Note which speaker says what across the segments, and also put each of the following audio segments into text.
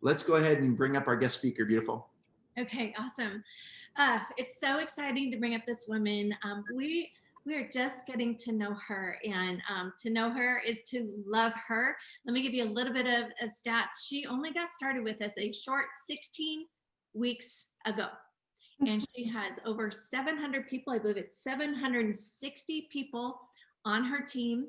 Speaker 1: let's go ahead and bring up our guest speaker, beautiful.
Speaker 2: Okay, awesome. It's so exciting to bring up this woman. We are just getting to know her, and to know her is to love her. Let me give you a little bit of stats. She only got started with us a short 16 weeks ago, and she has over 700 people. I believe it's 760 people on her team.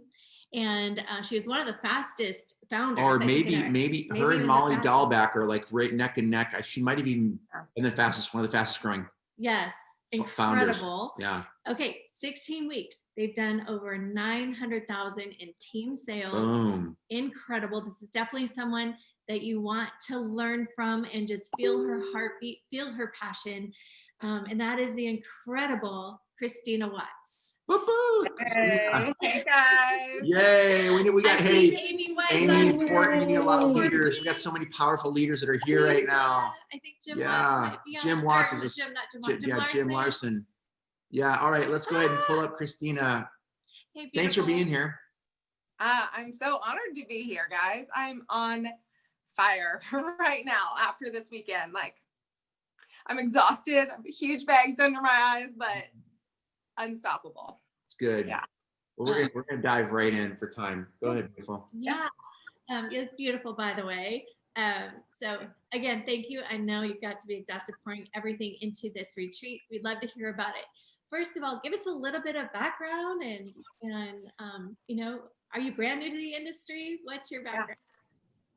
Speaker 2: And she was one of the fastest founders.
Speaker 1: Or maybe her and Molly Dahlback are like right neck and neck. She might have even been one of the fastest growing.
Speaker 2: Yes, incredible.
Speaker 1: Founders. Yeah.
Speaker 2: Okay, 16 weeks. They've done over 900,000 in team sales.
Speaker 1: Boom.
Speaker 2: Incredible. This is definitely someone that you want to learn from and just feel her heartbeat, feel her passion. And that is the incredible Kristina Watts.
Speaker 3: Hey, hey guys.
Speaker 1: Yay. We got
Speaker 2: Amy
Speaker 1: Portman, we need a lot of leaders. We got so many powerful leaders that are here right now.
Speaker 2: I think Jim Watts.
Speaker 1: Jim Watts is Jim Larson. Yeah, all right, let's go ahead and pull up Kristina. Hey, thanks for being here.
Speaker 3: I'm so honored to be here, guys. I'm on fire right now after this weekend. Like, I'm exhausted. I have huge bags under my eyes, but unstoppable.
Speaker 1: It's good.
Speaker 3: Yeah.
Speaker 1: Well, we're gonna dive right in for time. Go ahead, beautiful.
Speaker 2: Yeah. It's beautiful, by the way. So again, thank you. I know you've got to be exhausted pouring everything into this retreat. We'd love to hear about it. First of all, give us a little bit of background and you know, are you brand new to the industry? What's your background?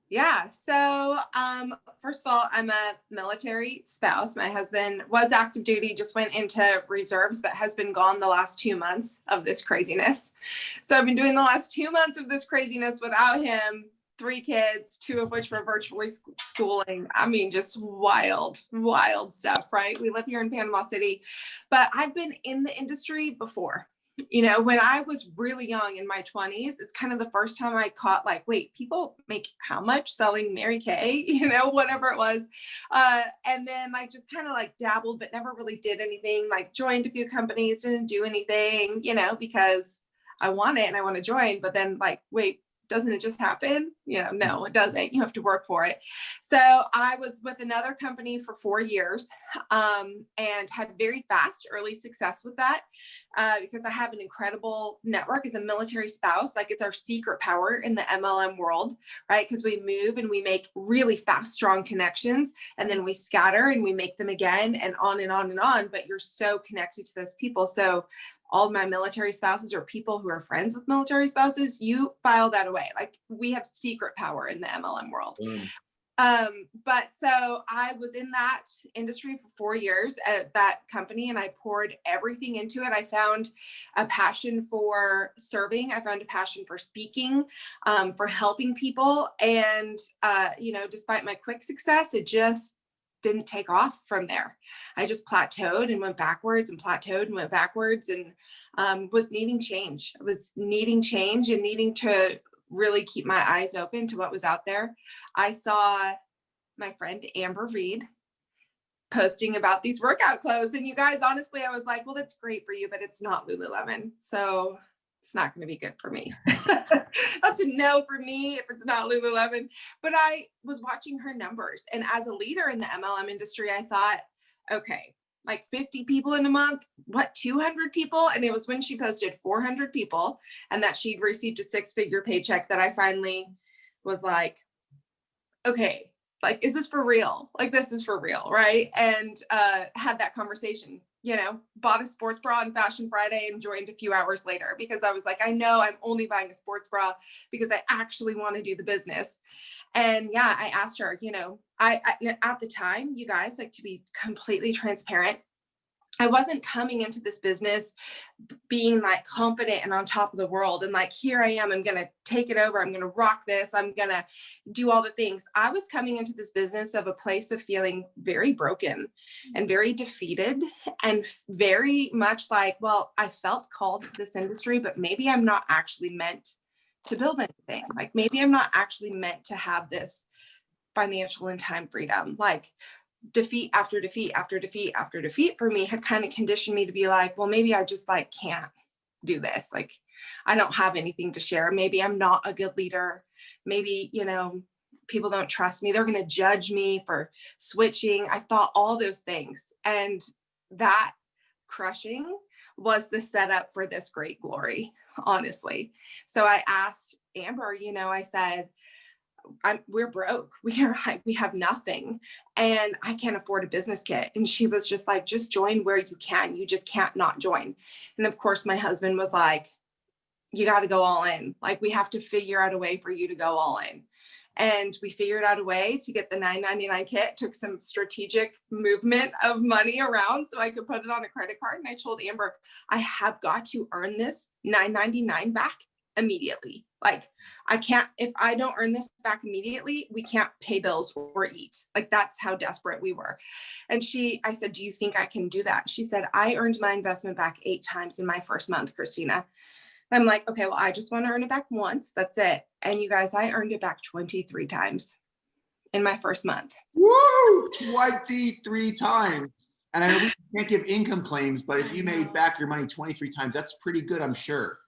Speaker 3: Yeah. So, first of all, I'm a military spouse. My husband was active duty, just went into reserves, but has been gone the last 2 months of this craziness. So I've been doing the last 2 months of this craziness without him, 3 kids, 2 of which were virtually schooling. I mean, just wild, wild stuff, right? We live here in Panama City, but I've been in the industry before. You know, when I was really young in my 20s, it's kind of the first time I caught like, wait, people make how much selling Mary Kay, you know, whatever it was. And then like just kind of like dabbled, but never really did anything, like joined a few companies, didn't do anything, you know, because I want it and I want to join, but then like, wait, doesn't it just happen? You know, no, it doesn't. You have to work for it. So I was with another company for 4 years and had very fast early success with that because I have an incredible network as a military spouse. Like it's our secret power in the MLM world, right? Because we move and we make really fast, strong connections and then we scatter and we make them again and on and on and on. But you're so connected to those people. So all of my military spouses or people who are friends with military spouses, you file that away. Like we have secret power in the MLM world. But so I was in that industry for 4 years at that company and I poured everything into it. I found a passion for serving. I found a passion for speaking, for helping people. And, you know, despite my quick success, it just didn't take off from there. I just plateaued and went backwards and plateaued and went backwards and was needing change. I was needing change and needing to really keep my eyes open to what was out there. I saw my friend Amber Reed posting about these workout clothes. And you guys, honestly, I was like, well, that's great for you, but it's not Lululemon. So it's not going to be good for me. That's a no for me if it's not Lululemon. But I was watching her numbers. And as a leader in the MLM industry, I thought, okay, like 50 people in a month, what, 200 people? And it was when she posted 400 people and that she'd received a 6-figure paycheck that I finally was like, okay, like, is this for real? Like, this is for real, right? And had that conversation, you know, bought a sports bra on Fashion Friday and joined a few hours later because I was like, I know I'm only buying a sports bra because I actually want to do the business. And yeah, I asked her, you know, I at the time, you guys, like to be completely transparent, I wasn't coming into this business being like confident and on top of the world and like, here I am, I'm going to take it over. I'm going to rock this. I'm going to do all the things. I was coming into this business of a place of feeling very broken and very defeated and very much like, well, I felt called to this industry, but maybe I'm not actually meant to build anything. Like maybe I'm not actually meant to have this financial and time freedom. Like defeat after defeat after defeat after defeat for me had kind of conditioned me to be like, well, maybe I just like can't do this. Like, I don't have anything to share. Maybe I'm not a good leader. Maybe, you know, people don't trust me. They're going to judge me for switching. I thought all those things. And that crushing was the setup for this great glory, honestly. So I asked Amber, I said, we're broke. We have nothing and I can't afford a business kit. And she was just like, just join where you can. You just can't not join. And of course, my husband was like, you got to go all in. Like, we have to figure out a way for you to go all in. And we figured out a way to get the $9.99 kit, took some strategic movement of money around so I could put it on a credit card. And I told Amber, I have got to earn this $9.99 back immediately. Like, I can't, if I don't earn this back immediately, we can't pay bills or eat. Like, that's how desperate we were. And I said, do you think I can do that? She said, I earned my investment back 8 times in my first month, Kristina. I'm like, okay, well, I just want to earn it back once. That's it. And you guys, I earned it back 23 times in my first month.
Speaker 1: Woo! 23 times. And I know we can't give income claims, but if you made back your money 23 times, that's pretty good, I'm sure.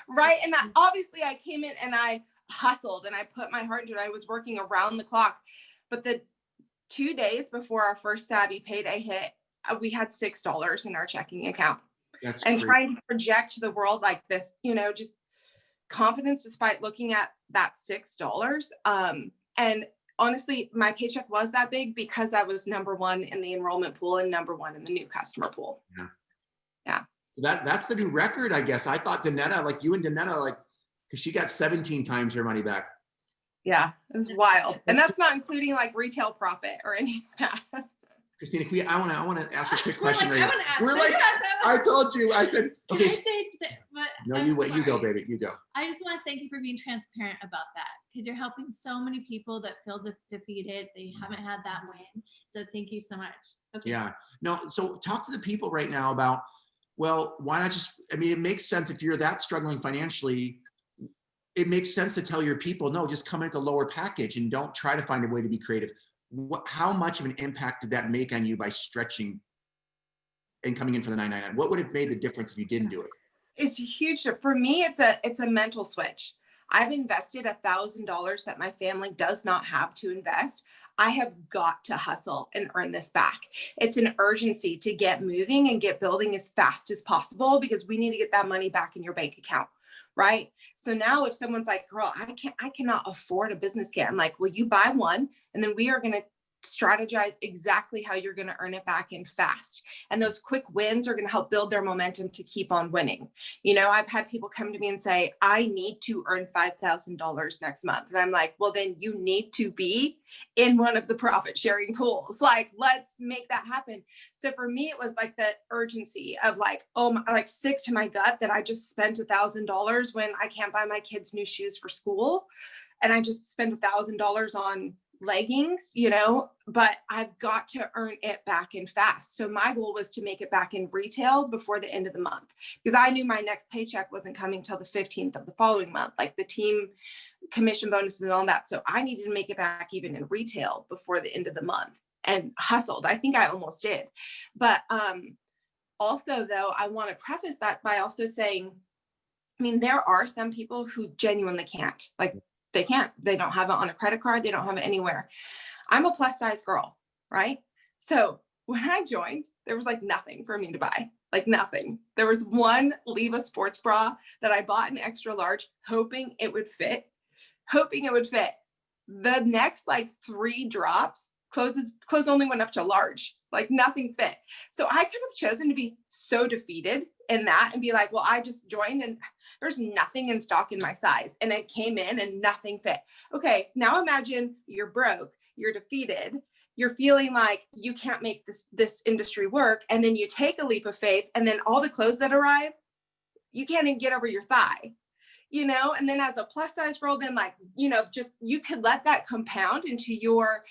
Speaker 3: Right. And obviously I came in and I hustled and I put my heart into it. I was working around the clock. But the 2 days before our first Savvi payday hit, we had $6 in our checking account.
Speaker 1: That's
Speaker 3: and
Speaker 1: great.
Speaker 3: Trying to project to the world like this, just confidence despite looking at that $6. And honestly, my paycheck was that big because I was number 1 in the enrollment pool and number 1 in the new customer pool. Yeah.
Speaker 1: So that's the new record, I guess. I thought Danetta, like you and Danetta, like, because she got 17 times her money back.
Speaker 3: Yeah, it was wild. And that's not including like retail profit or any of that.
Speaker 1: Kristina, I want to ask a quick question.
Speaker 2: We're like,
Speaker 1: I told you, I said, okay.
Speaker 2: Can I say
Speaker 1: no, you go, baby, you go.
Speaker 2: I just want to thank you for being transparent about that, because you're helping so many people that feel defeated. They haven't had that win. So thank you so much. Okay.
Speaker 1: Yeah, no, so talk to the people right now about, well, why not just, it makes sense if you're that struggling financially, it makes sense to tell your people, no, just come in at the lower package and don't try to find a way to be creative. How much of an impact did that make on you by stretching and coming in for the $9.99? What would have made the difference if you didn't do it?
Speaker 3: It's huge. For me, it's a mental switch. I've invested $1,000 that my family does not have to invest. I have got to hustle and earn this back. It's an urgency to get moving and get building as fast as possible because we need to get that money back in your bank account. Right. So now if someone's like, girl, I cannot afford a business kit. I'm like, well, you buy one and then we are going to strategize exactly how you're going to earn it back in fast. And those quick wins are going to help build their momentum to keep on winning. I've had people come to me and say, I need to earn $5,000 next month. And I'm like, well, then you need to be in one of the profit sharing pools. Like, let's make that happen. So for me, it was like the urgency of like, oh, I'm like sick to my gut that I just spent $1,000 when I can't buy my kids new shoes for school. And I just spent $1,000 on leggings, but I've got to earn it back in fast. So my goal was to make it back in retail before the end of the month because I knew my next paycheck wasn't coming till the 15th of the following month, like the team commission bonuses and all that. So I needed to make it back even in retail before the end of the month and hustled. I think I almost did. But also though, I want to preface that by also saying, there are some people who genuinely can't, they can't. They don't have it on a credit card. They don't have it anywhere. I'm a plus size girl, right? So when I joined, there was like nothing for me to buy, like nothing. There was one Leva sports bra that I bought in extra large, hoping it would fit. The next like 3 drops, clothes only went up to large, like nothing fit. So I could have chosen to be so defeated in that and be like, well, I just joined and there's nothing in stock in my size. And it came in and nothing fit. Okay, now imagine you're broke, you're defeated, you're feeling like you can't make this industry work. And then you take a leap of faith and then all the clothes that arrive, you can't even get over your thigh. And then as a plus size girl, then just, you could let that compound into your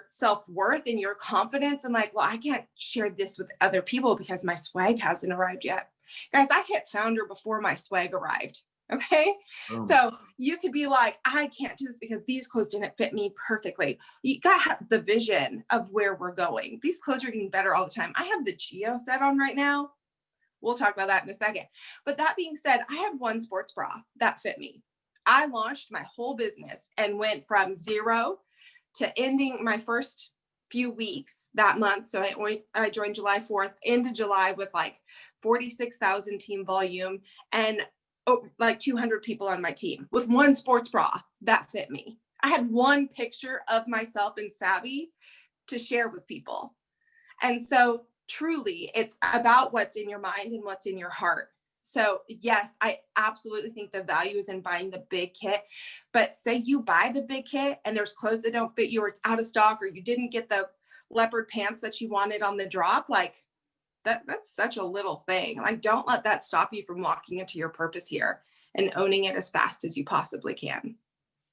Speaker 3: self-worth and your confidence and well, I can't share this with other people because my swag hasn't arrived yet. Guys, I hit founder before my swag arrived. Okay. Oh. So you could be like, I can't do this because these clothes didn't fit me perfectly. You got to have the vision of where we're going. These clothes are getting better all the time. I have the Geo set on right now. We'll talk about that in a second. But that being said, I had one sports bra that fit me. I launched my whole business and went from 0 to ending my first few weeks that month. So I joined July 4th into July with like 46,000 team volume and like 200 people on my team with one sports bra that fit me. I had one picture of myself in Savvi to share with people. And so truly it's about what's in your mind and what's in your heart. So yes, I absolutely think the value is in buying the big kit, but say you buy the big kit and there's clothes that don't fit you, or it's out of stock, or you didn't get the leopard pants that you wanted on the drop, like that's such a little thing. Like, don't let that stop you from walking into your purpose here and owning it as fast as you possibly can,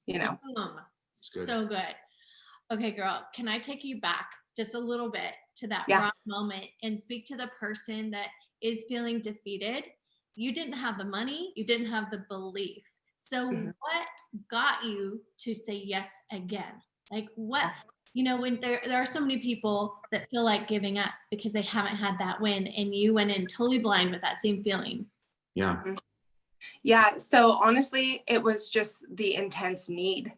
Speaker 3: you know?
Speaker 2: So good. Okay, girl, can I take you back just a little bit to that
Speaker 3: Yeah.
Speaker 2: raw moment and speak to the person that is feeling defeated? You didn't have the money, you didn't have the belief. So what got you to say yes again? Like what, you know, when there are so many people that feel like giving up because they haven't had that win, and you went in totally blind with that same feeling.
Speaker 1: Yeah.
Speaker 3: Yeah. So honestly, it was just the intense need,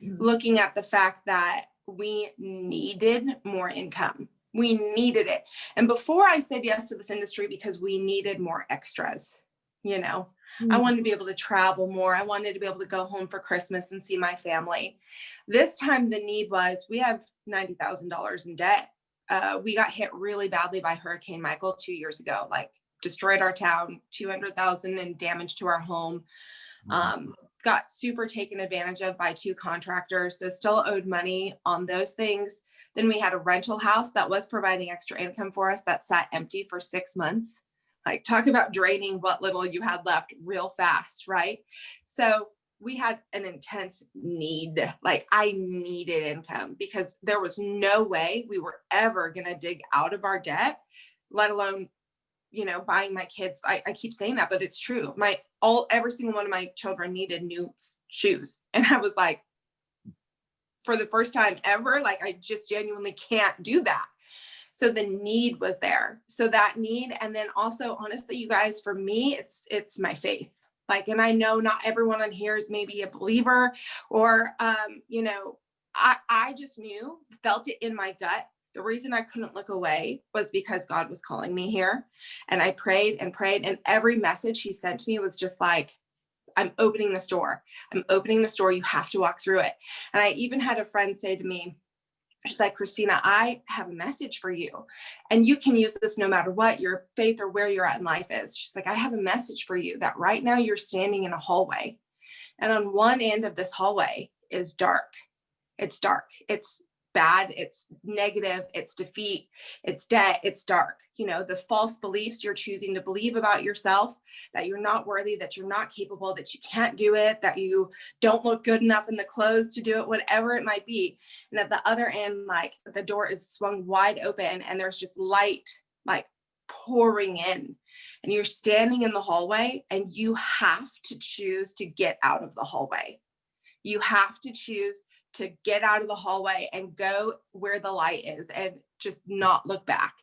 Speaker 3: looking at the fact that we needed more income. We needed it. And before I said yes to this industry because we needed more extras, you know, I wanted to be able to travel more. I wanted to be able to go home for Christmas and see my family. This time the need was, we have $90,000 in debt. We got hit really badly by Hurricane Michael 2 years ago, like destroyed our town, 200,000 in damage to our home. Got super taken advantage of by 2 contractors. So still owed money on those things. Then we had a rental house that was providing extra income for us that sat empty for 6 months. Like, talk about draining what little you had left real fast, right? So we had an intense need. Like, I needed income because there was no way we were ever going to dig out of our debt, let alone, you know, buying my kids. I keep saying that, but it's true. Every single one of my children needed new shoes. And I was like, for the first time ever, like, I just genuinely can't do that. So the need was there. So that need. And then also, honestly, you guys, for me, it's my faith. Like, and I know not everyone on here is maybe a believer or, you know, I just felt it in my gut. The reason I couldn't look away was because God was calling me here. And I prayed and prayed. And every message he sent to me was just like, I'm opening this door. I'm opening this door. You have to walk through it. And I even had a friend say to me, she's like, Kristina, I have a message for you. And you can use this no matter what your faith or where you're at in life is. She's like, I have a message for you that right now you're standing in a hallway. And on one end of this hallway is dark. It's dark. It's bad. It's negative. It's defeat. It's debt. It's dark. You know, the false beliefs you're choosing to believe about yourself, that you're not worthy, that you're not capable, that you can't do it, that you don't look good enough in the clothes to do it, whatever it might be. And at the other end, like, the door is swung wide open and there's just light, like, pouring in. And you're standing in the hallway and you have to choose to get out of the hallway. You have to choose to get out of the hallway and go where the light is and just not look back.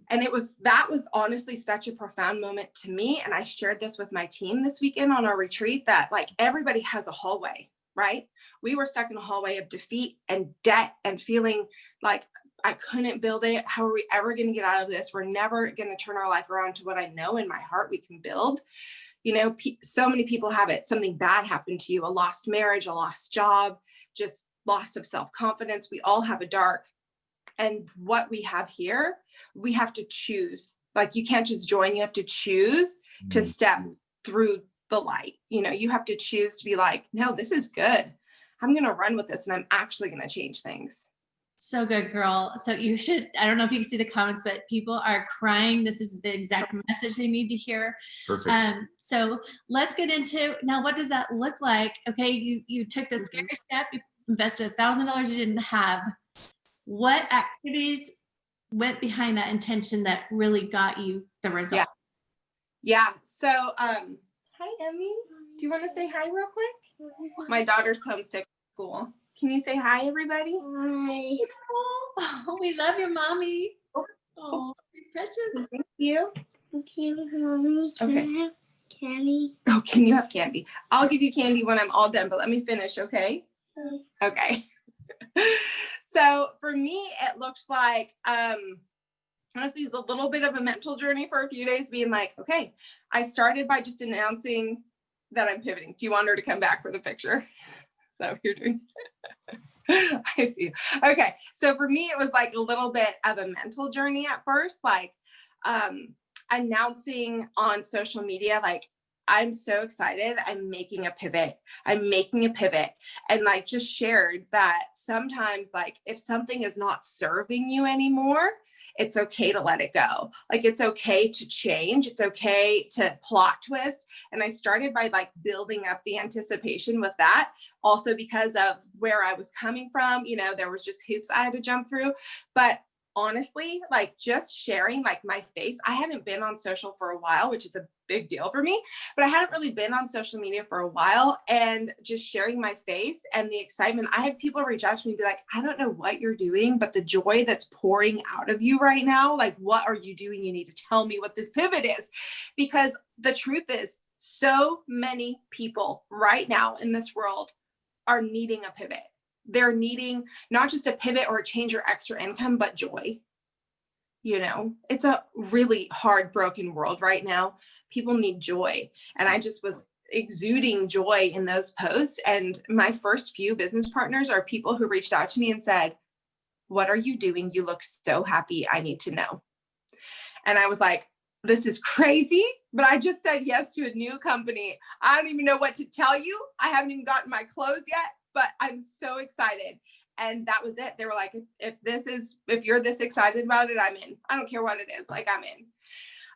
Speaker 3: And that was honestly such a profound moment to me. And I shared this with my team this weekend on our retreat, that like, everybody has a hallway, right? We were stuck in a hallway of defeat and debt and feeling like I couldn't build it. How are we ever going to get out of this? We're never going to turn our life around to what I know in my heart we can build. You know, so many people have it. Something bad happened to you, a lost marriage, a lost job, just loss of self-confidence. We all have a dark. And what we have here, we have to choose. Like, you can't just join, you have to choose to step through the light. You know, you have to choose to be like, no, this is good. I'm going to run with this and I'm actually going to change things.
Speaker 2: So good, girl. So you should, I don't know if you can see the comments, but people are crying. This is the exact message they need to hear.
Speaker 1: Perfect.
Speaker 2: So let's get into, now, what does that look like? Okay, you took the scary step, you invested $1,000 you didn't have. What activities went behind that intention that really got you the result?
Speaker 3: Yeah. So, hi, Emmy. Do you want to say hi real quick? My daughter's homesick from school. Can you say hi, everybody?
Speaker 2: Hi. Oh, we love your mommy. Oh, you're precious.
Speaker 3: Thank you.
Speaker 4: Okay, Mommy.
Speaker 3: Okay.
Speaker 4: candy?
Speaker 3: Oh, can you have candy? I'll give you candy when I'm all done, but let me finish, okay? Okay. So for me, it looks like, honestly, it was a little bit of a mental journey for a few days, being like, okay, I started by just announcing that I'm pivoting. Do you want her to come back for the picture? So you're doing, I see. Okay. So for me, it was like a little bit of a mental journey at first, like announcing on social media, like, I'm so excited. I'm making a pivot. I'm making a pivot. And like just shared that sometimes like if something is not serving you anymore, it's okay to let it go. Like it's okay to change. It's okay to plot twist. And I started by like building up the anticipation with that. Also because of where I was coming from, you know, there was just hoops I had to jump through. But honestly, like just sharing like my face, I hadn't been on social for a while, which is a big deal for me, but I hadn't really been on social media for a while, and just sharing my face and the excitement. I had people reach out to me and be like, I don't know what you're doing, but the joy that's pouring out of you right now, like, what are you doing? You need to tell me what this pivot is, because the truth is so many people right now in this world are needing a pivot. They're needing not just a pivot or a change or extra income, but joy. You know, it's a really hard, broken world right now. People need joy. And I just was exuding joy in those posts. And my first few business partners are people who reached out to me and said, what are you doing? You look so happy. I need to know. And I was like, this is crazy, but I just said yes to a new company. I don't even know what to tell you. I haven't even gotten my clothes yet, but I'm so excited. And that was it. They were like, if you're this excited about it, I'm in. I don't care what it is. Like, I'm in.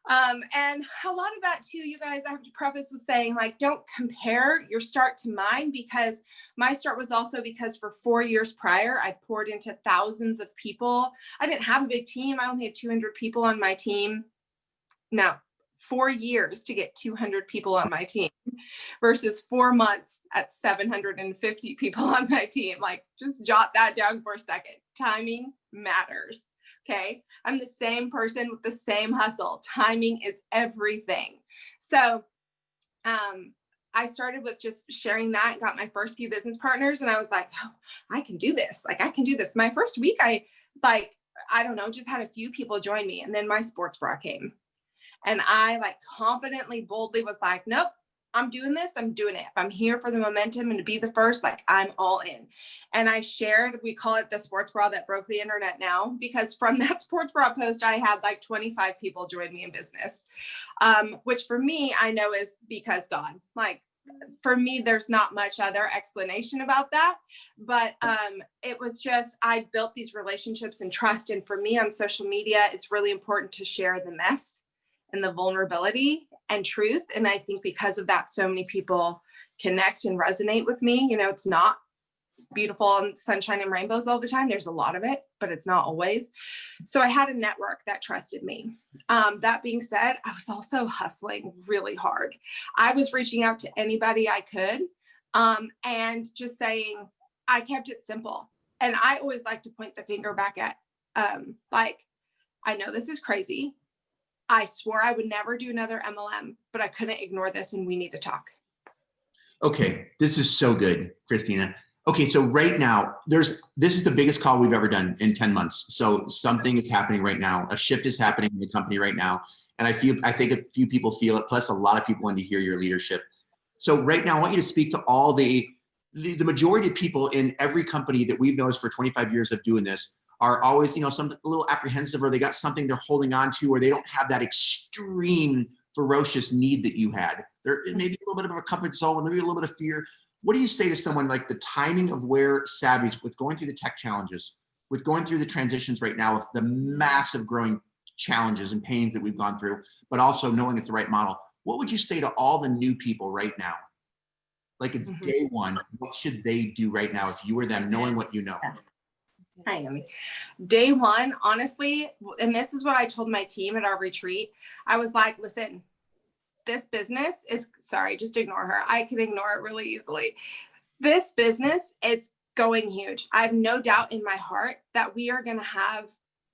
Speaker 3: And a lot of that too, you guys, I have to preface with saying, like, don't compare your start to mine, because my start was also because for 4 years prior, I poured into thousands of people. I didn't have a big team. I only had 200 people on my team. Now, 4 years to get 200 people on my team versus 4 months at 750 people on my team. Like, just jot that down for a second. Timing matters. Okay. I'm the same person with the same hustle. Timing is everything. So, I started with just sharing that, got my first few business partners, and I was like, oh, I can do this. Like, I can do this. My first week, I don't know, just had a few people join me. And then my sports bra came. And I like confidently, boldly was like, nope, I'm doing this. I'm doing it. If I'm here for the momentum and to be the first, like, I'm all in. And I shared, we call it the sports bra that broke the internet now, because from that sports bra post, I had like 25 people join me in business, which for me, I know is because God. Like, for me, there's not much other explanation about that, but it was just, I built these relationships and trust. And for me on social media, it's really important to share the mess and the vulnerability and truth. And I think because of that, so many people connect and resonate with me. You know, it's not beautiful and sunshine and rainbows all the time. There's a lot of it, but it's not always. So I had a network that trusted me. That being said, I was also hustling really hard. I was reaching out to anybody I could, and just saying, I kept it simple. And I always like to point the finger back at, like, I know this is crazy. I swore I would never do another MLM, but I couldn't ignore this, and we need to talk.
Speaker 1: Okay, this is so good, Kristina. Okay, so right now, this is the biggest call we've ever done in 10 months. So something is happening right now. A shift is happening in the company right now. And I think a few people feel it, plus a lot of people want to hear your leadership. So right now, I want you to speak to all the majority of people in every company that we've noticed for 25 years of doing this are always, you know, some a little apprehensive, or they got something they're holding on to, or they don't have that extreme ferocious need that you had. There may be a little bit of a comfort zone, maybe a little bit of fear. What do you say to someone like the timing of where Savvi's, with going through the tech challenges, with going through the transitions right now, with the massive growing challenges and pains that we've gone through, but also knowing it's the right model? What would you say to all the new people right now? Like, it's day one, what should they do right now if you were them, knowing what you know?
Speaker 3: Hi, Amy. Day one, honestly, and this is what I told my team at our retreat. I was like, listen, this business is, sorry, just ignore her. I can ignore it really easily. This business is going huge. I have no doubt in my heart that we are going to have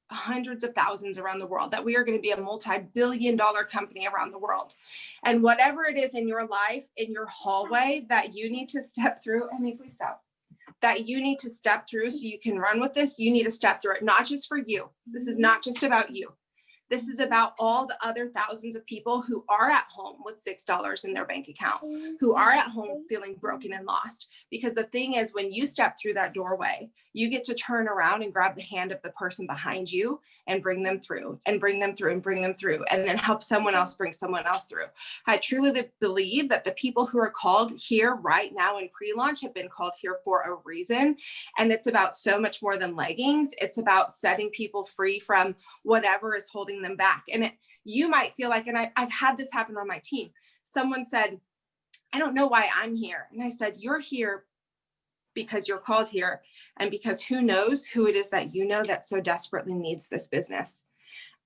Speaker 3: hundreds of thousands around the world, that we are going to be a multi-billion-dollar company around the world. And whatever it is in your life, in your hallway that you need to step through, Emmy, please stop, that you need to step through so you can run with this, you need to step through it, not just for you. This is not just about you. This is about all the other thousands of people who are at home with $6 in their bank account, who are at home feeling broken and lost. Because the thing is, when you step through that doorway, you get to turn around and grab the hand of the person behind you and bring them through and bring them through and bring them through, and then help someone else bring someone else through. I truly believe that the people who are called here right now in pre-launch have been called here for a reason. And it's about so much more than leggings. It's about setting people free from whatever is holding them back. And you might feel like, and I've had this happen on my team. Someone said, I don't know why I'm here. And I said, you're here because you're called here, and because who knows who it is that you know that so desperately needs this business.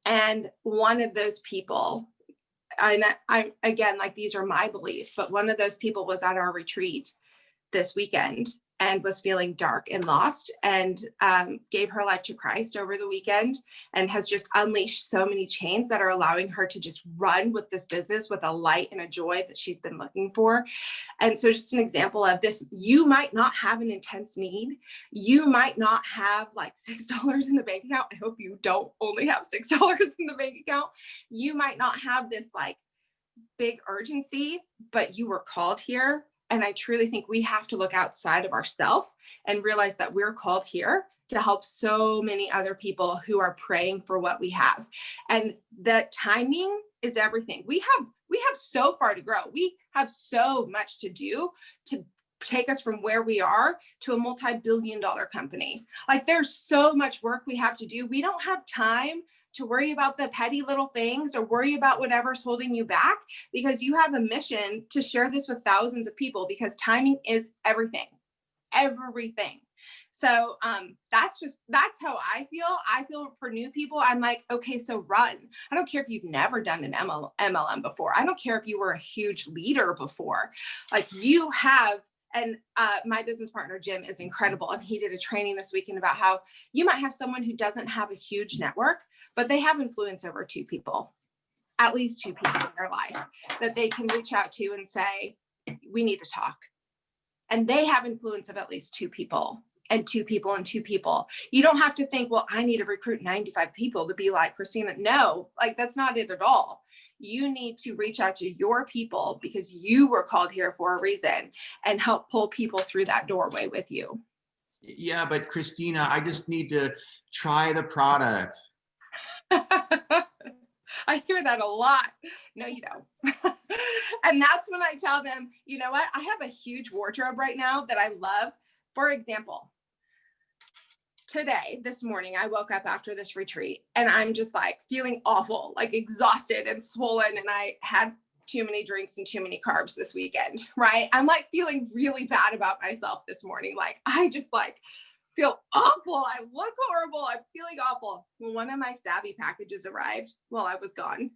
Speaker 3: And one of those people, and I again, like, these are my beliefs, but one of those people was at our retreat this weekend and was feeling dark and lost, and gave her life to Christ over the weekend, and has just unleashed so many chains that are allowing her to just run with this business with a light and a joy that she's been looking for. And so just an example of this, you might not have an intense need. You might not have like $6 in the bank account. I hope you don't only have $6 in the bank account. You might not have this like big urgency, but you were called here. And I truly think we have to look outside of ourselves and realize that we're called here to help so many other people who are praying for what we have. And that timing is everything. We have so far to grow. We have so much to do to take us from where we are to a multi-billion-dollar company. Like, there's so much work we have to do. We don't have time to worry about the petty little things or worry about whatever's holding you back, because you have a mission to share this with thousands of people, because timing is everything. So that's how I feel. I feel for new people, I'm like, okay, so run. I don't care if you've never done an MLM before. I don't care if you were a huge leader before. Like, you have. And my business partner, Jim, is incredible. And he did a training this weekend about how you might have someone who doesn't have a huge network, but they have influence over two people, at least two people in their life that they can reach out to and say, we need to talk. And they have influence of at least two people and two people and two people. You don't have to think, well, I need to recruit 95 people to be like Kristina. No, like, that's not it at all. You need to reach out to your people because you were called here for a reason, and help pull people through that doorway with you.
Speaker 1: Yeah, but Kristina, I just need to try the product.
Speaker 3: I hear that a lot. No, you don't. And that's when I tell them, you know what? I have a huge wardrobe right now that I love. For example, this morning, I woke up after this retreat and I'm just like feeling awful, like exhausted and swollen. And I had too many drinks and too many carbs this weekend, right? I'm like feeling really bad about myself this morning. Like, I just like feel awful. I look horrible. I'm feeling awful. Well, one of my Savvi packages arrived while I was gone,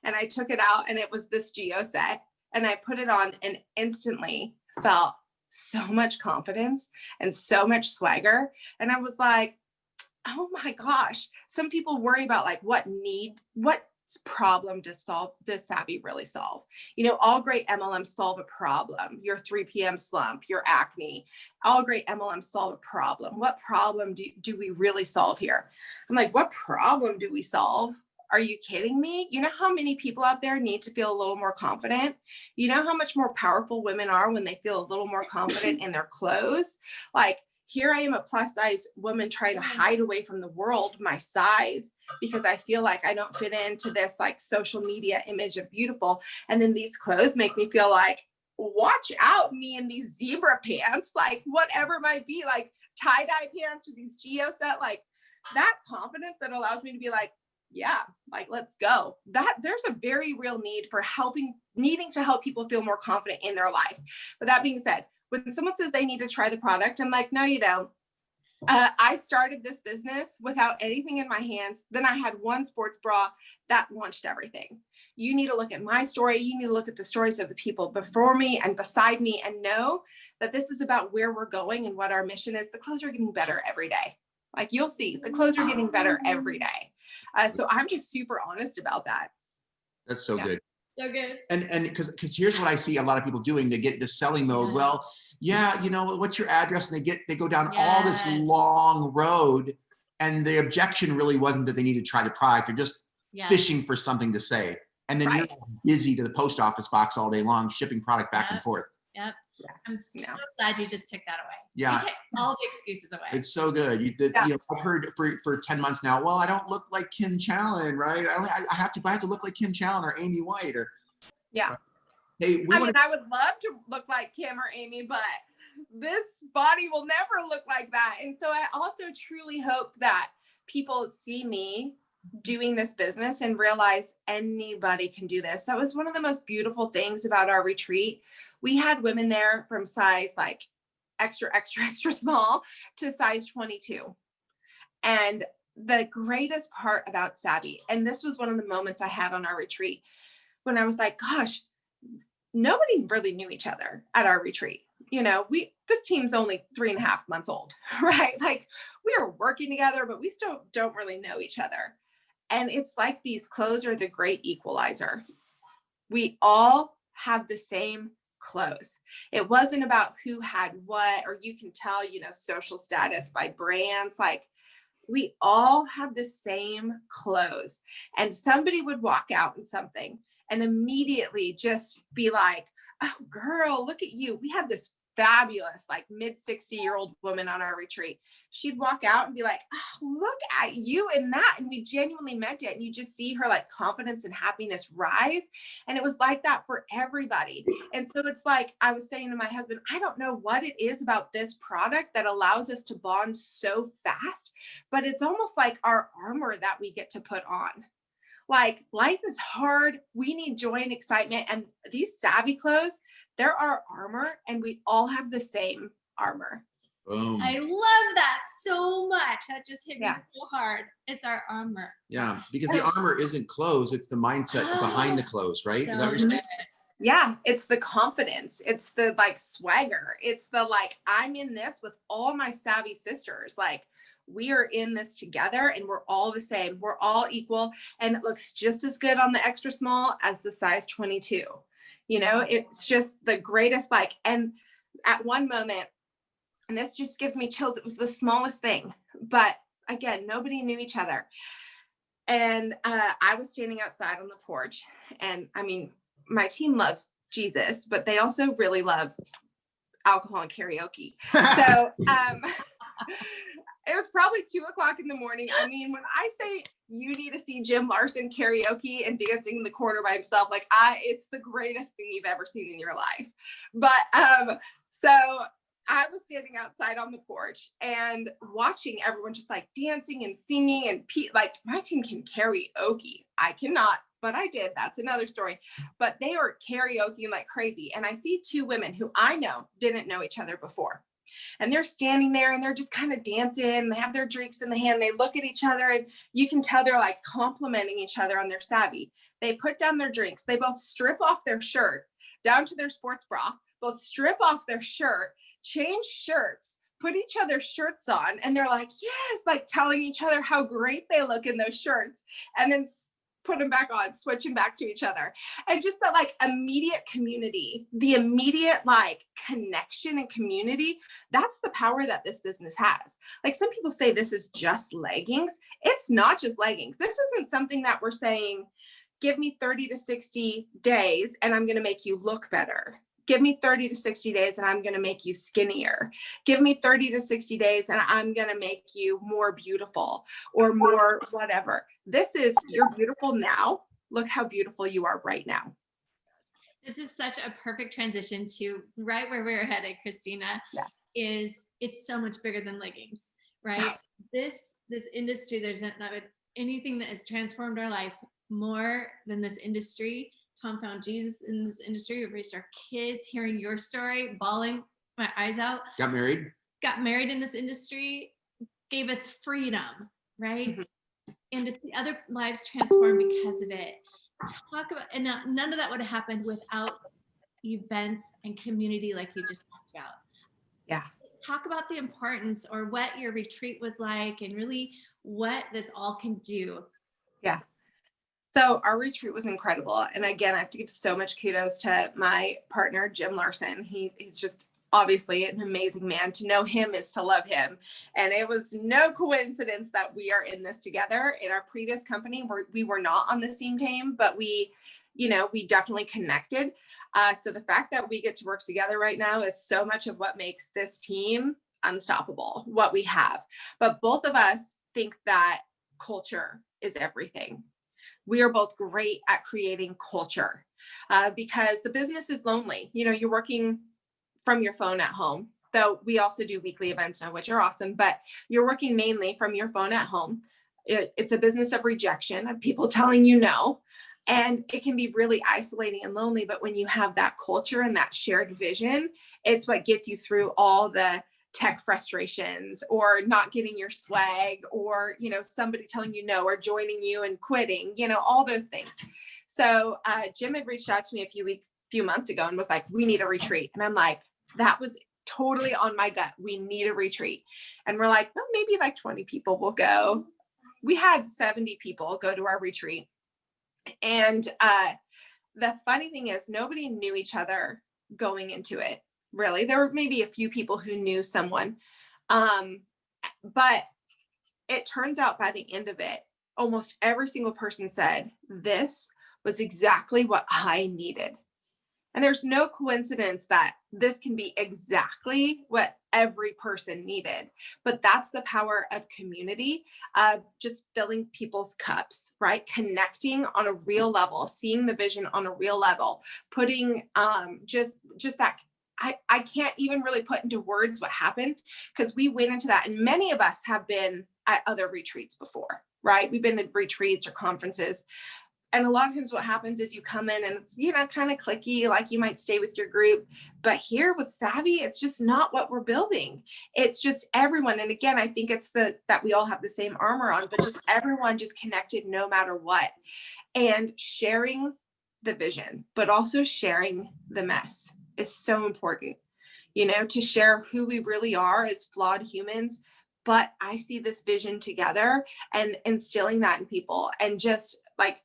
Speaker 3: and I took it out, and it was this Geo set, and I put it on and instantly felt so much confidence and so much swagger. And I was like, oh my gosh, some people worry about like what problem does Savvi really solve? You know, all great MLMs solve a problem. Your 3 p.m. slump, your acne, all great MLMs solve a problem. What problem do we really solve here? I'm like, what problem do we solve? Are you kidding me? You know how many people out there need to feel a little more confident? You know how much more powerful women are when they feel a little more confident in their clothes? Like, here I am, a plus size woman, trying to hide away from the world my size because I feel like I don't fit into this like social media image of beautiful. And then these clothes make me feel like, watch out, me in these zebra pants, like whatever it might be, like tie-dye pants or these Geo set, like that confidence that allows me to be like, yeah, like, let's go. That there's a very real need for needing to help people feel more confident in their life. But that being said, when someone says they need to try the product, I'm like, no, you don't. I started this business without anything in my hands. Then I had one sports bra that launched everything. You need to look at my story. You need to look at the stories of the people before me and beside me and know that this is about where we're going and what our mission is. The clothes are getting better every day. Like you'll see the clothes are getting better every day. So I'm just super honest about that.
Speaker 1: That's so good.
Speaker 2: So good.
Speaker 1: And because here's what I see a lot of people doing, they get into selling mode. Well, yeah, you know, what's your address? And they go down all this long road. And the objection really wasn't that they need to try the product. They're just fishing for something to say. And then you're busy to the post office box all day long, shipping product back and forth.
Speaker 2: Yep. Yeah. I'm so glad you just took that away.
Speaker 1: Yeah.
Speaker 2: You take all the excuses away.
Speaker 1: It's so good. You know, I've heard for 10 months now, well, I don't look like Kim Challen, right? I have to look like Kim Challen or Amy White or.
Speaker 3: Yeah.
Speaker 1: Hey,
Speaker 3: I would love to look like Kim or Amy, but this body will never look like that. And so I also truly hope that people see me doing this business and realize anybody can do this. That was one of the most beautiful things about our retreat. We had women there from size like extra, extra, extra small to size 22. And the greatest part about Savvi, and this was one of the moments I had on our retreat when I was like, gosh, nobody really knew each other at our retreat. You know, this team's only 3.5 months old, right? Like we are working together, but we still don't really know each other. And it's like these clothes are the great equalizer. We all have the same clothes. It wasn't about who had what, or you can tell, you know, social status by brands. Like we all had the same clothes, and somebody would walk out in something and immediately just be like, oh girl, look at you. We had this fabulous, like mid-60-year-old woman on our retreat. She'd walk out and be like, oh, look at you in that. And we genuinely meant it. And you just see her like confidence and happiness rise. And it was like that for everybody. And so it's like, I was saying to my husband, I don't know what it is about this product that allows us to bond so fast, but it's almost like our armor that we get to put on. Like life is hard. We need joy and excitement. And these Savvi clothes, they're our armor, and we all have the same armor.
Speaker 1: Boom.
Speaker 2: I love that so much. That just hit me so hard. It's our armor.
Speaker 1: Yeah, because the armor isn't clothes. It's the mindset behind the clothes, right?
Speaker 2: So
Speaker 1: Is that what you're saying?
Speaker 3: Yeah, it's the confidence. It's the like swagger. It's the like, I'm in this with all my Savvi sisters. Like we are in this together and we're all the same. We're all equal. And it looks just as good on the extra small as the size 22. You know, it's just the greatest, like, and at one moment, and this just gives me chills. It was the smallest thing, but again, nobody knew each other. And I was standing outside on the porch, and I mean, my team loves Jesus, but they also really love alcohol and karaoke. So it was probably 2:00 in the morning. I mean, when I say you need to see Jim Larson karaoke and dancing in the corner by himself, like it's the greatest thing you've ever seen in your life. But so I was standing outside on the porch and watching everyone just like dancing and singing, and like my team can karaoke. I cannot, but I did. That's another story. But they were karaokeing like crazy. And I see two women who I know didn't know each other before. And they're standing there and they're just kind of dancing. They have their drinks in the hand. They look at each other and you can tell they're like complimenting each other on their Savvi. They put down their drinks. They both strip off their shirt down to their sports bra, both strip off their shirt, change shirts, put each other's shirts on. And they're like, yes, like telling each other how great they look in those shirts. And then put them back on, switch them back to each other. And just that like immediate community, the immediate like connection and community, that's the power that this business has. Like some people say this is just leggings. It's not just leggings. This isn't something that we're saying, give me 30 to 60 days and I'm going to make you look better. Give me 30 to 60 days and I'm going to make you skinnier. Give me 30 to 60 days and I'm going to make you more beautiful or more whatever. This is, you're beautiful now. Look how beautiful you are right now.
Speaker 2: This is such a perfect transition to right where we're headed, Kristina.
Speaker 3: Yeah.
Speaker 2: It's so much bigger than leggings, right? Yeah. This industry, there's not anything that has transformed our life more than this industry. Tom found Jesus in this industry. We raised our kids, hearing your story, bawling my eyes out.
Speaker 1: Got married in
Speaker 2: this industry, gave us freedom, right? Mm-hmm. And to see other lives transformed because of it. Talk about, and none of that would have happened without events and community like you just talked about.
Speaker 3: Yeah.
Speaker 2: talk about the importance or what your retreat was like and really what this all can do.
Speaker 3: Yeah. So our retreat was incredible. And again, I have to give so much kudos to my partner, Jim Larson. He's just obviously an amazing man. To know him is to love him. And it was no coincidence that we are in this together. In our previous company, we were not on the same team, but we definitely connected. So the fact that we get to work together right now is so much of what makes this team unstoppable, what we have. But both of us think that culture is everything. We are both great at creating culture because the business is lonely. You're working from your phone at home, though we also do weekly events now, which are awesome, but you're working mainly from your phone at home. It's a business of rejection, of people telling you no. And it can be really isolating and lonely. But when you have that culture and that shared vision, it's what gets you through all the tech frustrations or not getting your swag or, somebody telling you no or joining you and quitting, all those things. So Jim had reached out to me a few months ago and was like, we need a retreat. And I'm like, that was totally on my gut. We need a retreat. And we're like, well, maybe like 20 people will go. We had 70 people go to our retreat. And the funny thing is nobody knew each other going into it. Really, there were maybe a few people who knew someone. But it turns out by the end of it, almost every single person said, this was exactly what I needed. And there's no coincidence that this can be exactly what every person needed. But that's the power of community, just filling people's cups, right? Connecting on a real level, seeing the vision on a real level, putting just that. I can't even really put into words what happened because we went into that. And many of us have been at other retreats before, right? We've been at retreats or conferences. And a lot of times what happens is you come in and it's, kind of cliquey, like you might stay with your group. But here with Savvi, it's just not what we're building. It's just everyone. And again, I think it's that we all have the same armor on, but just everyone just connected no matter what. And sharing the vision, but also sharing the mess is so important, to share who we really are as flawed humans. But I see this vision together and instilling that in people and just like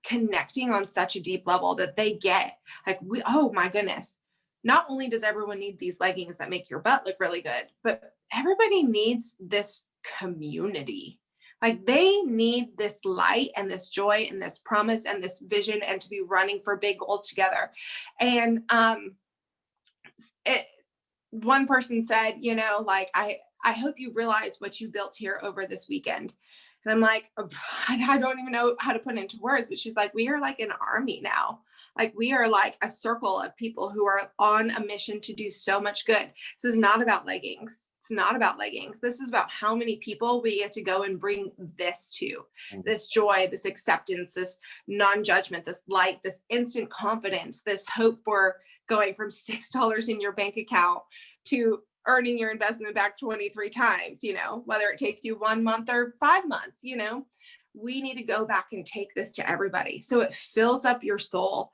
Speaker 3: connecting on such a deep level that they get like, oh my goodness, not only does everyone need these leggings that make your butt look really good, but everybody needs this community. Like they need this light and this joy and this promise and this vision and to be running for big goals together. And one person said, I hope you realize what you built here over this weekend. And I'm like, I don't even know how to put it into words, but she's like, we are like an army now. Like we are like a circle of people who are on a mission to do so much good. This is not about leggings. It's not about leggings. This is about how many people we get to go and bring this to, this joy, this acceptance, this non-judgment, this light, this instant confidence, this hope for going from $6 in your bank account to earning your investment back 23 times, whether it takes you 1 month or 5 months, we need to go back and take this to everybody. So it fills up your soul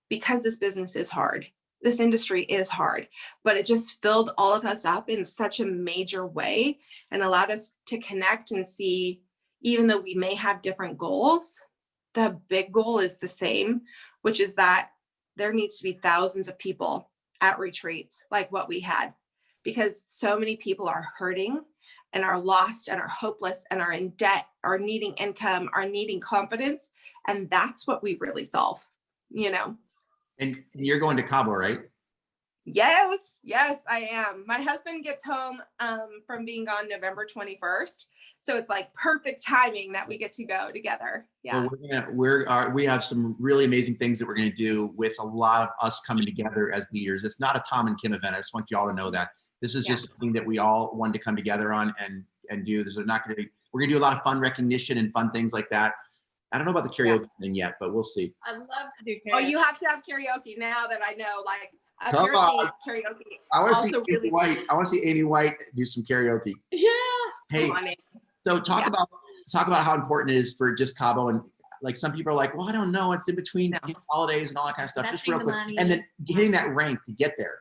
Speaker 3: because this business is hard. This industry is hard, but it just filled all of us up in such a major way and allowed us to connect and see, even though we may have different goals, the big goal is the same, which is that there needs to be thousands of people at retreats like what we had, because so many people are hurting and are lost and are hopeless and are in debt, are needing income, are needing confidence. And that's what we really solve,
Speaker 1: And you're going to Cabo, right?
Speaker 3: Yes, I am. My husband gets home from being gone November 21st. So it's like perfect timing that we get to go together. Yeah.
Speaker 1: Well, we have some really amazing things that we're going to do with a lot of us coming together as leaders. It's not a Tom and Kim event. I just want you all to know that. This is just something that we all wanted to come together on and do. We're going to do a lot of fun recognition and fun things like that. I don't know about the karaoke thing yet, but we'll see.
Speaker 2: I love to do karaoke.
Speaker 3: Oh, you have to have karaoke now that I know, like,
Speaker 1: Come on.
Speaker 3: Karaoke.
Speaker 1: I want to see Amy White. I want to see Amy White do some karaoke.
Speaker 2: Yeah.
Speaker 1: Hey, so talk about how important it is for just Cabo, and like some people are like, well, I don't know, it's in between holidays and all that kind of stuff. Just real quick, and then hitting that rank to get there.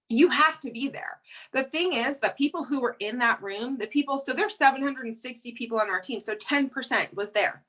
Speaker 3: You have to be there. The thing is, the people who were in that room, so there's 760 people on our team. So 10% was there.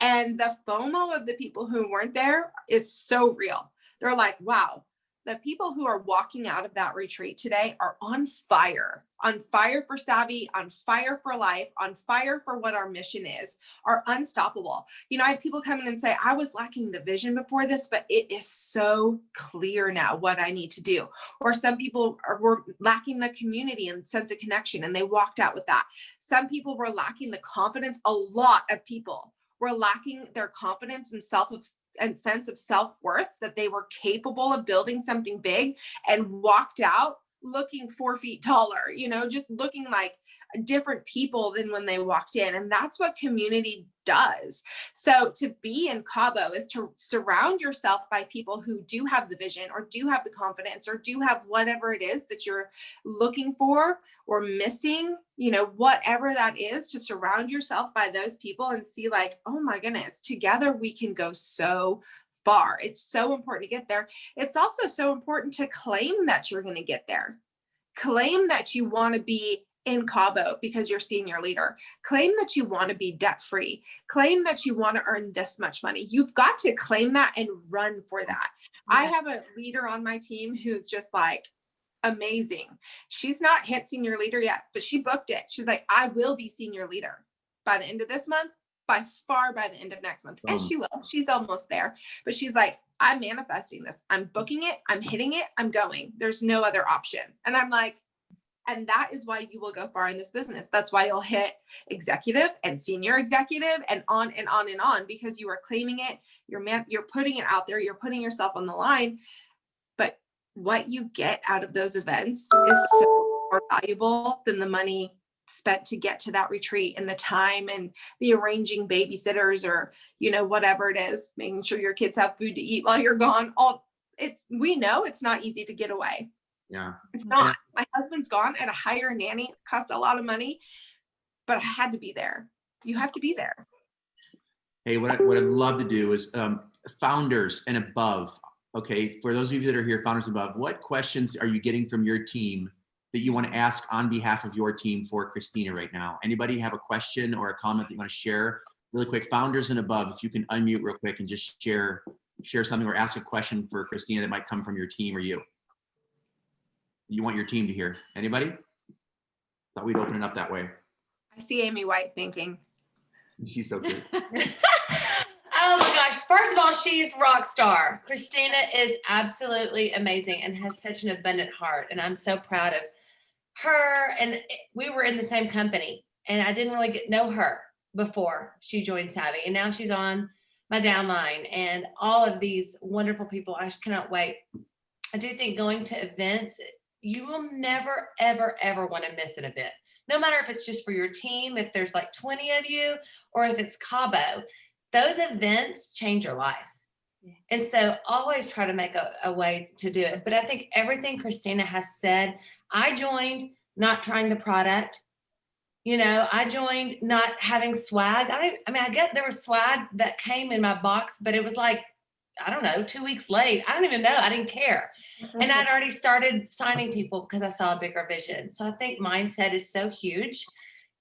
Speaker 3: And the FOMO of the people who weren't there is so real. They're like, wow, the people who are walking out of that retreat today are on fire for Savvi, on fire for life, on fire for what our mission is, are unstoppable. You know, I had people come in and say, I was lacking the vision before this, but it is so clear now what I need to do. Or some people were lacking the community and sense of connection, and they walked out with that. Some people were lacking the confidence. A lot of people were lacking their confidence and sense of self-worth, that they were capable of building something big, and walked out looking 4 feet taller, you know, just looking like different people than when they walked in. And that's what community does. So to be in Cabo is to surround yourself by people who do have the vision, or do have the confidence, or do have whatever it is that you're looking for or missing, you know, whatever that is, to surround yourself by those people and see like, oh my goodness, together we can go so far. It's so important to get there. It's also so important to claim that you're going to get there. Claim that you want to be in Cabo because you're senior leader. Claim that you want to be debt free. Claim that you want to earn this much money. You've got to claim that and run for that. Yeah. I have a leader on my team who's just like amazing. She's not hit senior leader yet, but she booked it. She's like, I will be senior leader by the end of this month, by the end of next month. And she will. She's almost there. But she's like, I'm manifesting this. I'm booking it. I'm hitting it. I'm going. There's no other option. And I'm like, and that is why you will go far in this business. That's why you'll hit executive and senior executive and on and on and on, because you are claiming it. You're putting it out there. You're putting yourself on the line. But what you get out of those events is so more valuable than the money spent to get to that retreat, and the time and the arranging babysitters, or, you know, whatever it is, making sure your kids have food to eat while you're gone. We know it's not easy to get away.
Speaker 1: Yeah.
Speaker 3: It's not. My husband's gone and a hire a nanny, cost a lot of money, but I had to be there. You have to be there.
Speaker 1: Hey, what I'd love to do is founders and above. Okay, for those of you that are here, founders and above, what questions are you getting from your team that you want to ask on behalf of your team for Kristina right now? Anybody have a question or a comment that you want to share really quick? Founders and above, if you can unmute real quick and just share something or ask a question for Kristina that might come from your team or you want your team to hear. Anybody? Thought we'd open it up that way.
Speaker 3: I see Amy White thinking.
Speaker 1: She's so cute.
Speaker 4: Oh my gosh. First of all, she's rock star. Kristina is absolutely amazing and has such an abundant heart. And I'm so proud of her. And we were in the same company, and I didn't really know her before she joined Savvi. And now she's on my downline and all of these wonderful people. I cannot wait. I do think going to events, you will never, ever, ever want to miss an event. No matter if it's just for your team, if there's like 20 of you, or if it's Cabo, those events change your life. And so always try to make a way to do it. But I think everything Kristina has said, I joined not trying the product. You know, I joined not having swag. I get there was swag that came in my box, but it was like, I don't know, 2 weeks late. I don't even know. I didn't care. And I'd already started signing people because I saw a bigger vision. So I think mindset is so huge.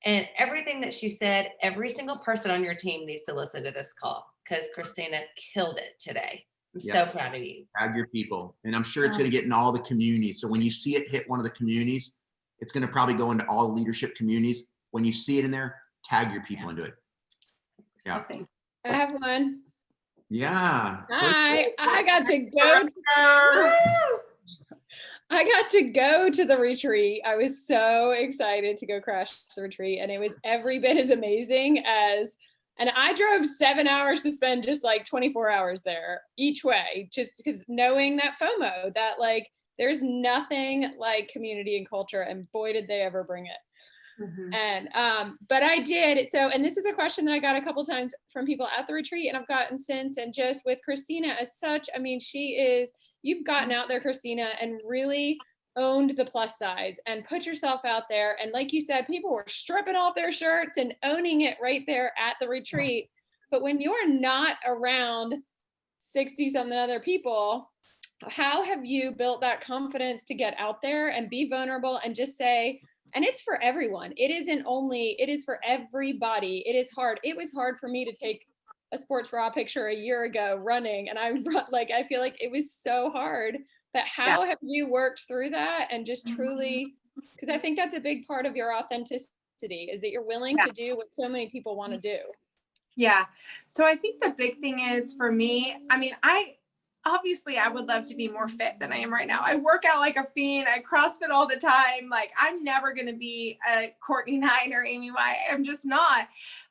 Speaker 4: And everything that she said, every single person on your team needs to listen to this call, because Kristina killed it today. I'm so proud of you.
Speaker 1: Tag your people. And I'm sure it's going to get in all the communities. So when you see it hit one of the communities, it's going to probably go into all the leadership communities. When you see it in there, tag your people into it. Yeah.
Speaker 5: I have one.
Speaker 1: Yeah.
Speaker 5: Hi, I got to go to the retreat. I was so excited to go crash the retreat, and it was every bit as amazing as, and I drove 7 hours to spend just like 24 hours there each way, just because knowing that FOMO, that like, there's nothing like community and culture, and boy, did they ever bring it. Mm-hmm. And but I did so, and this is a question that I got a couple times from people at the retreat, and I've gotten since, and just with Kristina as such, I mean, you've gotten out there, Kristina, and really owned the plus size and put yourself out there. And like you said, people were stripping off their shirts and owning it right there at the retreat. But when you're not around 60 something other people, how have you built that confidence to get out there and be vulnerable and just say, and it's for everyone. It is for everybody. It is hard. It was hard for me to take a sports bra picture a year ago running. And I feel like it was so hard, but how have you worked through that and just truly, because I think that's a big part of your authenticity is that you're willing to do what so many people want to do.
Speaker 3: Yeah. So I think the big thing is for me, I mean, obviously I would love to be more fit than I am right now. I work out like a fiend. I CrossFit all the time. Like I'm never going to be a Courtney Nine or Amy White. I'm just not.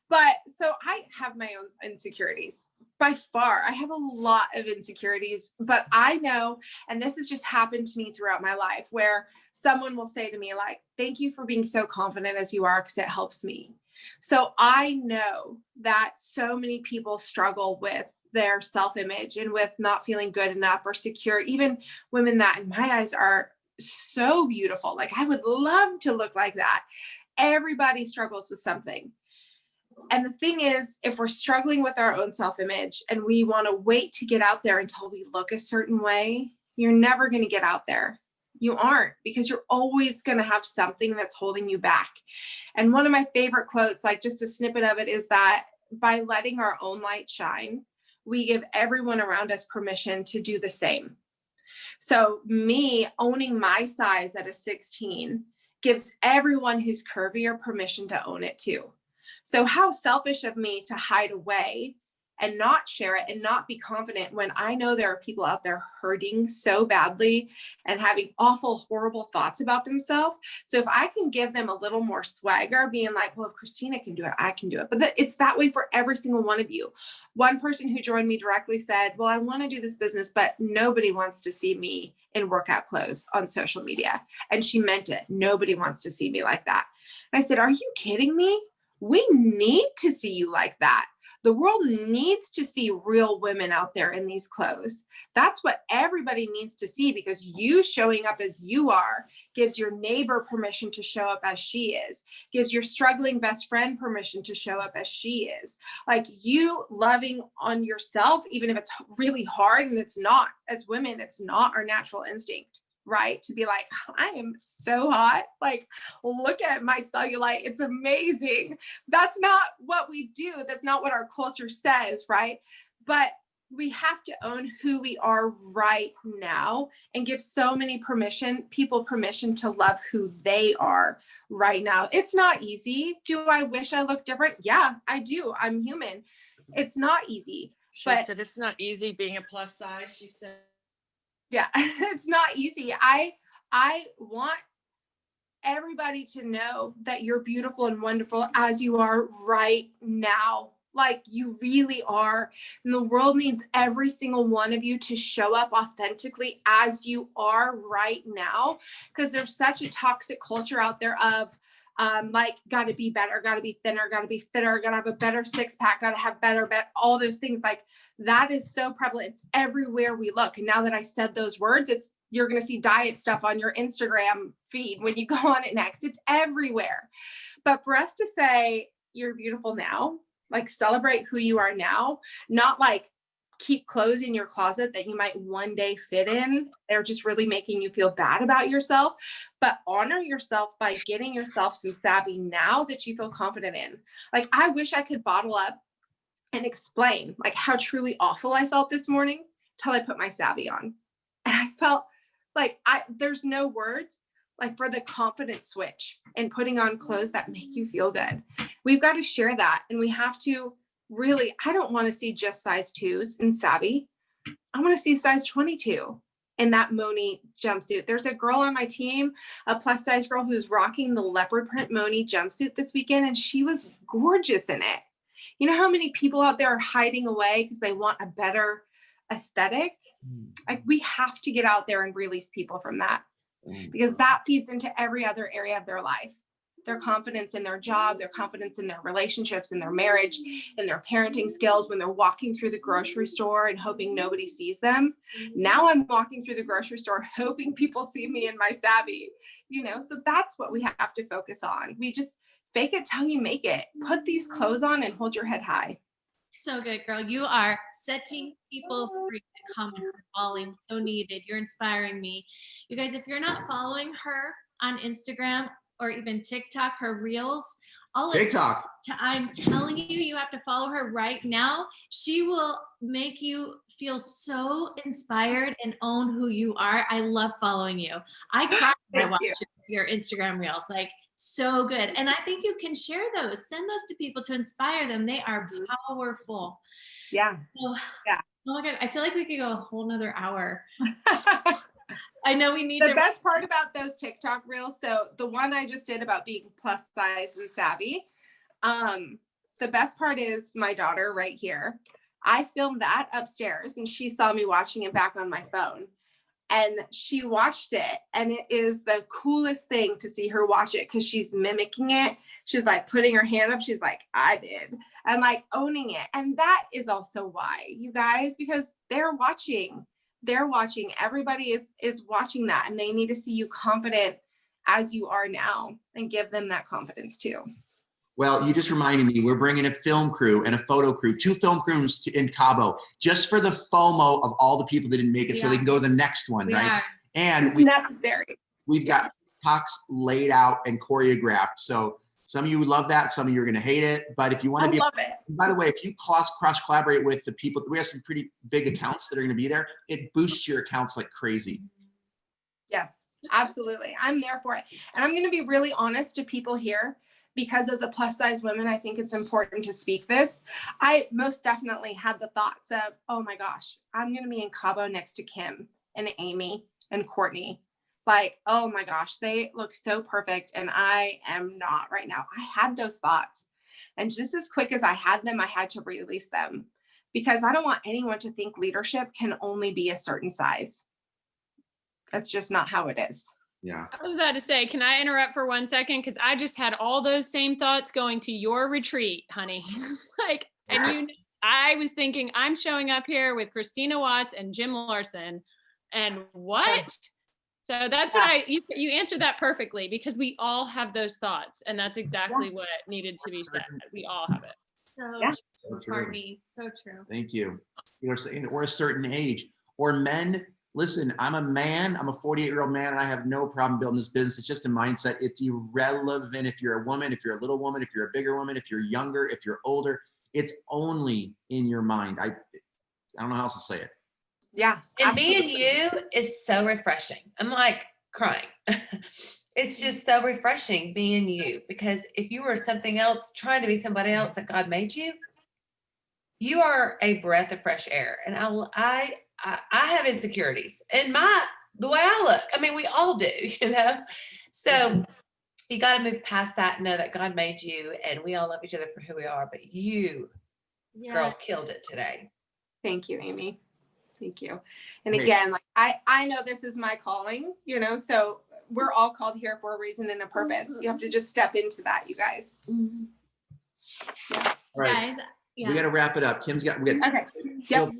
Speaker 3: But so I have my own insecurities by far. I have a lot of insecurities, but I know, and this has just happened to me throughout my life where someone will say to me like, thank you for being so confident as you are, because it helps me. So I know that so many people struggle with their self-image and with not feeling good enough or secure, even women that in my eyes are so beautiful. Like I would love to look like that. Everybody struggles with something. And the thing is, if we're struggling with our own self-image and we want to wait to get out there until we look a certain way, you're never going to get out there. You aren't, because you're always going to have something that's holding you back. And one of my favorite quotes, like just a snippet of it, is that by letting our own light shine, we give everyone around us permission to do the same. So me owning my size at a 16 gives everyone who's curvier permission to own it too. So how selfish of me to hide away and not share it and not be confident when I know there are people out there hurting so badly and having awful, horrible thoughts about themselves. So if I can give them a little more swagger, being like, well, if Kristina can do it, I can do it. But it's that way for every single one of you. One person who joined me directly said, well, I want to do this business, but nobody wants to see me in workout clothes on social media. And she meant it. Nobody wants to see me like that. And I said, are you kidding me? We need to see you like that. The world needs to see real women out there in these clothes. That's what everybody needs to see, because you showing up as you are gives your neighbor permission to show up as she is, gives your struggling best friend permission to show up as she is. Like you loving on yourself, even if it's really hard, and it's not, as women, it's not our natural instinct. Right? To be like, I am so hot. Like, look at my cellulite. It's amazing. That's not what we do. That's not what our culture says. Right? But we have to own who we are right now and give so many people permission to love who they are right now. It's not easy. Do I wish I looked different? Yeah, I do. I'm human. It's not easy.
Speaker 6: She said it's not easy being a plus size. She said.
Speaker 3: Yeah, it's not easy. I want everybody to know that you're beautiful and wonderful as you are right now. Like you really are. And the world needs every single one of you to show up authentically as you are right now, because there's such a toxic culture out there of like, got to be better, got to be thinner, got to be fitter, got to have a better six pack, got to have better, all those things. Like that is so prevalent. It's everywhere we look. And now that I said those words, you're going to see diet stuff on your Instagram feed when you go on it next. It's everywhere. But for us to say you're beautiful now, like celebrate who you are now, not like keep clothes in your closet that you might one day fit in. They're just really making you feel bad about yourself, but honor yourself by getting yourself some Savvi now that you feel confident in. Like, I wish I could bottle up and explain like how truly awful I felt this morning till I put my Savvi on. And I felt like there's no words like for the confidence switch and putting on clothes that make you feel good. We've got to share that. And we have to really, I don't want to see just size 2s in Savvi. I want to see size 22 in that Moni jumpsuit. There's a girl on my team, a plus size girl who's rocking the leopard print Moni jumpsuit this weekend, and she was gorgeous in it. You know how many people out there are hiding away because they want a better aesthetic? Like we have to get out there and release people from that, because that feeds into every other area of their life. Their confidence in their job, their confidence in their relationships, in their marriage, in their parenting skills, when they're walking through the grocery store and hoping nobody sees them. Now I'm walking through the grocery store hoping people see me in my Savvi, so that's what we have to focus on. We just fake it till you make it. Put these clothes on and hold your head high.
Speaker 2: So good, girl. You are setting people free. The comments are falling, so needed. You're inspiring me. You guys, if you're not following her on Instagram or even TikTok, her reels,
Speaker 1: TikTok.
Speaker 2: I'm telling you, you have to follow her right now. She will make you feel so inspired and own who you are. I love following you. I cry when I watch your Instagram reels. Like, so good. And I think you can share those, send those to people to inspire them. They are powerful.
Speaker 3: Yeah.
Speaker 2: So,
Speaker 3: Yeah.
Speaker 2: oh my God, I feel like we could go a whole nother hour. I know we need
Speaker 3: The best part about those TikTok reels, so the one I just did about being plus size and savvy, the best part is my daughter right here. I filmed that upstairs and she saw me watching it back on my phone. And she watched it, and it is the coolest thing to see her watch it because she's mimicking it. She's like putting her hand up. She's like, I did, and like owning it. And that is also why, you guys, because they're watching. They're watching. Everybody is watching that, and they need to see you confident as you are now and give them that confidence too.
Speaker 1: Well, you just reminded me, we're bringing a film crew and a photo crew, 2 film crews in Cabo, just for the FOMO of all the people that didn't make it so they can go to the next one, right? And
Speaker 3: it's necessary.
Speaker 1: We've got talks laid out and choreographed. So some of you would love that. Some of you are going to hate it. But if you want to be,
Speaker 3: love it.
Speaker 1: By the way, if you cross collaborate with the people, we have some pretty big accounts that are going to be there. It boosts your accounts like crazy.
Speaker 3: Yes, absolutely. I'm there for it. And I'm going to be really honest to people here, because as a plus size woman, I think it's important to speak this. I most definitely had the thoughts of, oh my gosh, I'm going to be in Cabo next to Kim and Amy and Courtney. Like, oh my gosh, they look so perfect. And I am not right now. I had those thoughts. And just as quick as I had them, I had to release them, because I don't want anyone to think leadership can only be a certain size. That's just not how it is.
Speaker 1: Yeah.
Speaker 5: I was about to say, can I interrupt for 1 second? Because I just had all those same thoughts going to your retreat, honey. Like, and I was thinking, I'm showing up here with Kristina Watts and Jim Larson, and what? So that's what you answered that perfectly, because we all have those thoughts, and that's exactly what needed to be said. We all have it.
Speaker 2: So
Speaker 1: So true.
Speaker 2: Courtney, so true.
Speaker 1: Thank you. You're saying, or a certain age, or men. Listen, I'm a man, I'm a 48-year-old man, and I have no problem building this business. It's just a mindset. It's irrelevant if you're a woman, if you're a little woman, if you're a bigger woman, if you're younger, if you're older. It's only in your mind. I don't know how else to say it.
Speaker 3: Yeah.
Speaker 4: And
Speaker 3: absolutely.
Speaker 4: being you is so refreshing. I'm like crying. It's just so refreshing being you, because if you were something else, trying to be somebody else that God made you, you are a breath of fresh air. And I have insecurities in the way I look. I mean, we all do, you know? So you got to move past that and know that God made you, and we all love each other for who we are. But you, girl, killed it today.
Speaker 3: Thank you, Amy. Thank you. And again, like I know this is my calling, you know, so we're all called here for a reason and a purpose. You have to just step into that, you guys.
Speaker 2: Mm-hmm.
Speaker 1: All right.
Speaker 2: Guys,
Speaker 1: We got to wrap it up. We got
Speaker 3: Okay. Yep.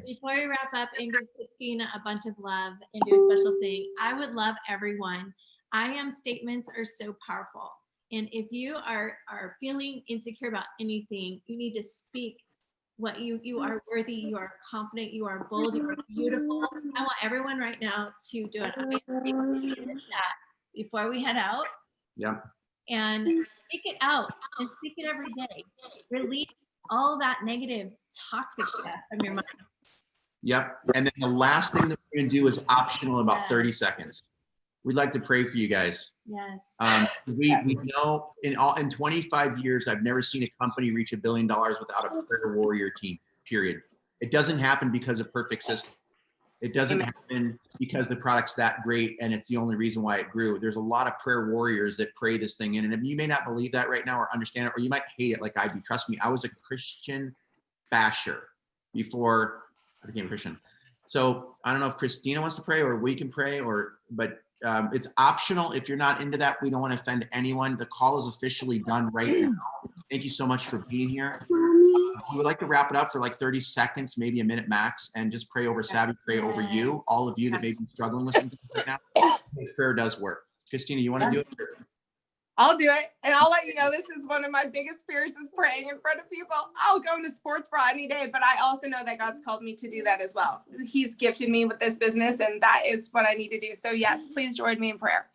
Speaker 2: Before we wrap up and give Kristina a bunch of love and do a special thing, I would love everyone. I am statements are so powerful. And if you are feeling insecure about anything, you need to speak what you are worthy, you are confident, you are bold, you are beautiful. I want everyone right now to do it before we head out.
Speaker 1: Yeah.
Speaker 2: And speak it out and speak it every day. Release all that negative, toxic stuff from your mind.
Speaker 1: Yep. And then the last thing that we're going to do is optional, about 30 seconds. We'd like to pray for you guys.
Speaker 2: Yes.
Speaker 1: We know in 25 years, I've never seen a company reach $1 billion without a prayer warrior team, period. It doesn't happen because of perfect system. It doesn't happen because the product's that great and it's the only reason why it grew. There's a lot of prayer warriors that pray this thing in. And you may not believe that right now or understand it, or you might hate it like I do. Trust me, I was a Christian basher before I became a Christian. So I don't know if Kristina wants to pray or we can pray, but it's optional. If you're not into that, we don't want to offend anyone. The call is officially done right now. Thank you so much for being here. We would like to wrap it up for like 30 seconds, maybe a minute max, and just pray over Savvi, pray over you, all of you that may be struggling with something right now. Prayer does work. Kristina, you want to do it?
Speaker 3: I'll do it. And I'll let you know, this is one of my biggest fears is praying in front of people. I'll go into sports bra any day, but I also know that God's called me to do that as well. He's gifted me with this business, and that is what I need to do. So yes, please join me in prayer.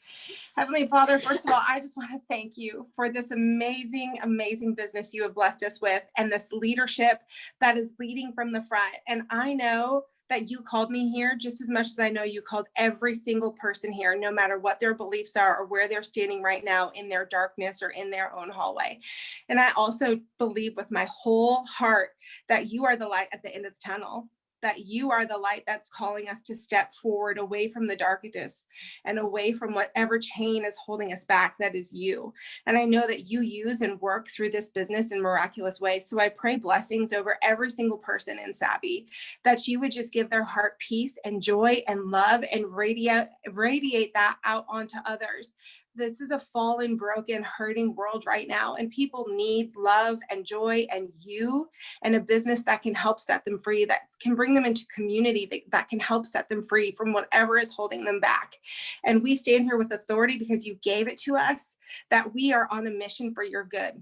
Speaker 3: Heavenly Father, first of all, I just want to thank you for this amazing, amazing business you have blessed us with, and this leadership that is leading from the front. And I know that you called me here just as much as I know you called every single person here, no matter what their beliefs are or where they're standing right now in their darkness or in their own hallway. And I also believe with my whole heart that you are the light at the end of the tunnel, that you are the light that's calling us to step forward away from the darkness and away from whatever chain is holding us back. That is you. And I know that you use and work through this business in miraculous ways. So I pray blessings over every single person in Savvi, that you would just give their heart peace and joy and love and radiate that out onto others. This is a fallen, broken, hurting world right now, and people need love and joy and you, and a business that can help set them free, that can bring them into community, that can help set them free from whatever is holding them back. And we stand here with authority because you gave it to us, that we are on a mission for your good.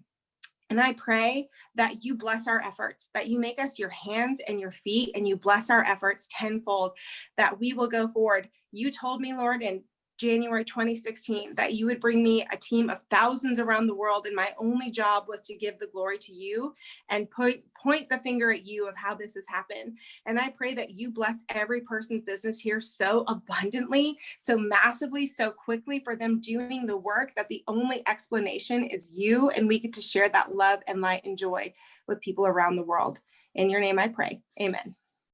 Speaker 3: And I pray that you bless our efforts, that you make us your hands and your feet, and you bless our efforts tenfold, that we will go forward. You told me, Lord, in January 2016, that you would bring me a team of thousands around the world, and my only job was to give the glory to you and point the finger at you of how this has happened. And I pray that you bless every person's business here so abundantly, so massively, so quickly, for them doing the work, that the only explanation is you, and we get to share that love and light and joy with people around the world. In your name I pray, amen.